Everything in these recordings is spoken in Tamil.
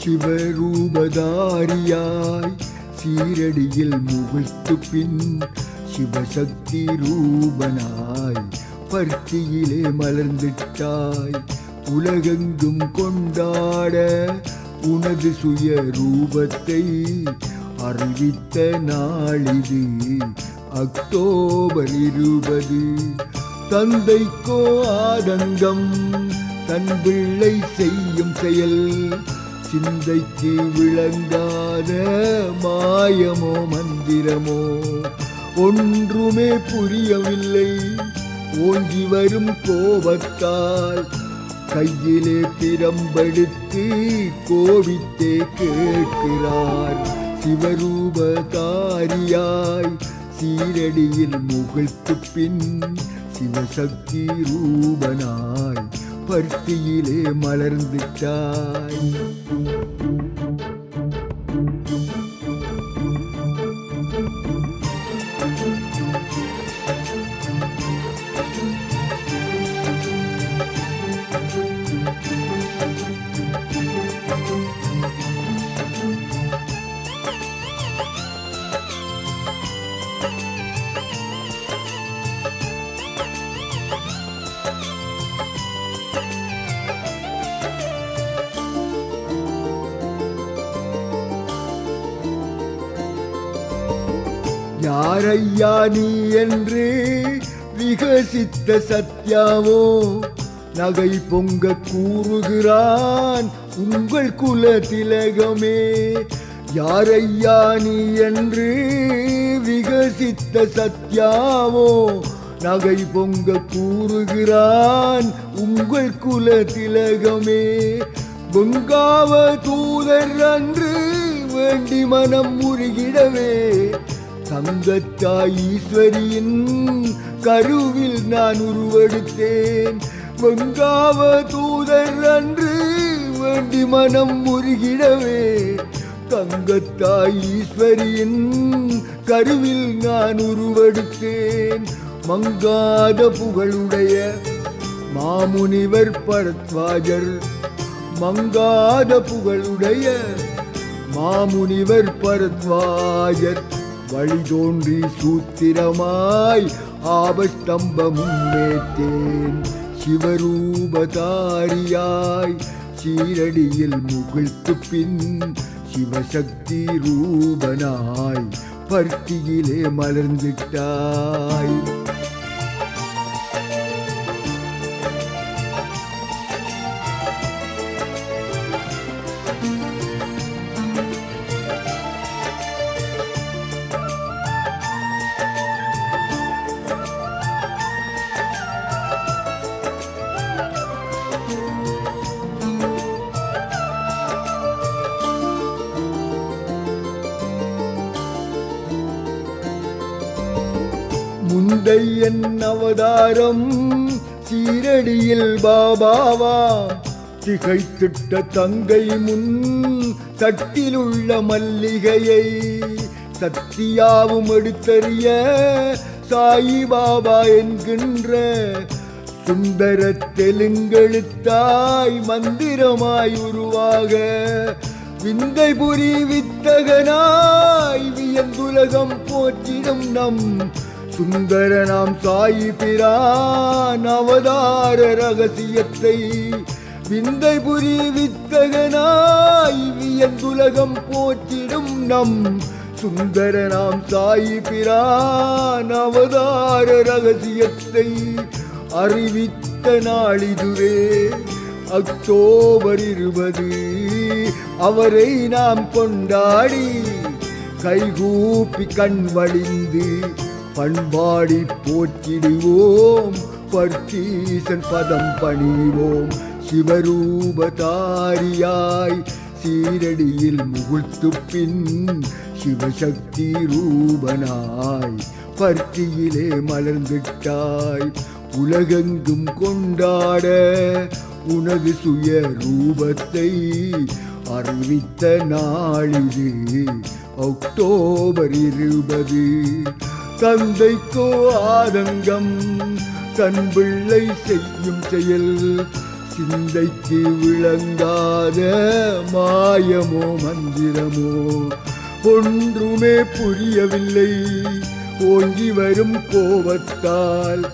சிவரூபதாரியாய் சீரடியில் முகிழ்த்து பின் சிவசக்தி ரூபனாய் பர்த்தியிலே மலர்ந்திட்டாய். உலகெங்கும் கொண்டாட உனது சுய ரூபத்தை அறிவித்த நாளிது அக்டோபர் 20. தந்தைக்கோ ஆதங்கம் தன் பிள்ளை செய்யும் செயல், சிந்தைக்கு விளங்காத மாயமோ மந்திரமோ ஒன்றுமே புரியவில்லை. ஓங்கி வரும் கோபத்தால் கையிலே பிரம்பெடுத்து கோபித்தே கேட்கிறார். சிவரூபதாரியாய் சீரடியில் முகிழ்த்து பின் சிவசக்தி ரூபனாய் பர்த்தியிலே மலர்ந்துட்டாய். யாரையா நீ என்று விகசித்த சத்யாவோ நகை பொங்க கூறுகிறான் உங்கள் குல திலகமே. யாரையா நீ என்று விகசித்த சத்யாவோ நகை பொங்க கூறுகிறான் உங்கள் குல திலகமே. பொங்காவ தூதர் அன்று வேண்டி மனம் முருகிடவே தங்கத்தாய் ஈஸ்வரியின் கருவில் நான் உருவெடுத்தேன். பொங்காவ தூதர் அன்று வேண்டி மனம் முருகிடவே தங்கத்தாய் ஈஸ்வரியின் கருவில் நான் உருவெடுத்தேன். மங்காத புகழுடைய மாமுனிவர் பரத்வாஜர், மங்காத புகழுடைய மாமுனிவர் பரத்வாஜர் வழி தோன்றி சூத்திரமாய் ஆபஸ்தம்பமும் மேத்தேன். சிவரூபதாரியாய் சீரடியில் முகிழ்த்து பின் சிவசக்தி ரூபனாய் பர்த்தியிலே மலர்ந்திட்டாய். முந்தை என் அவதாரம் சீரடியில் பாபாவா திகைத்திட்ட தங்கை முன் தட்டிலுள்ள மல்லிகையை சத்தியாவும் எடுத்தறிய சாயி பாபா என்கின்ற சுந்தர தெலுங்கெழுத்தாய் மந்திரமாய் உருவாக விந்தை புரி வித்தகனாய் வியந்துலகம் போற்றிடும் நம் சுந்தர நாம் சாயி பிரான் அவதார ரகசியத்தை விந்தை புரி வித்தகனாய் வியந்துலகம் போற்றிடும் நம் சுந்தர நாம் சாயி பிரான் அவதார ரகசியத்தை அறிவித்த நாளிதுவே அக்டோபர் 20. அவரை நாம் கொண்டாடி கைகூப்பி கண் வழிந்து பண்பாடி போற்றிடுவோம் பர்த்தீசன் பதம் பணிவோம். சிவரூபதாரியாய் சீரடியில் முகிழ்த்து பின் சிவசக்தி ரூபனாய் பர்த்தியிலே மலர்ந்திட்டாய். உலகெங்கும் கொண்டாட உனது சுய ரூபத்தை அறிவித்த நாளிது அக்டோபர் 20. தந்தைக்கோ ஆதங்கம் தன் பிள்ளை செய்யும் செயல், சிந்தைக்கு விளங்காத மாயமோ மந்திரமோ ஒன்றுமே புரியவில்லை. ஓங்கி வரும் கோபத்தால்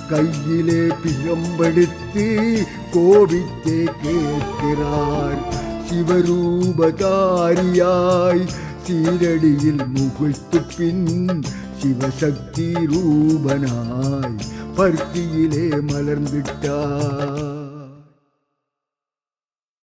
கையிலே பிரம்பெடுத்து கோபித்தே கேட்கிறார். சிவரூபதாரியாய் சீரடியில் முகிழ்த்து பின் சிவசக்தி ரூபனாய் பர்த்தியிலே மலர்ந்திட்டார்.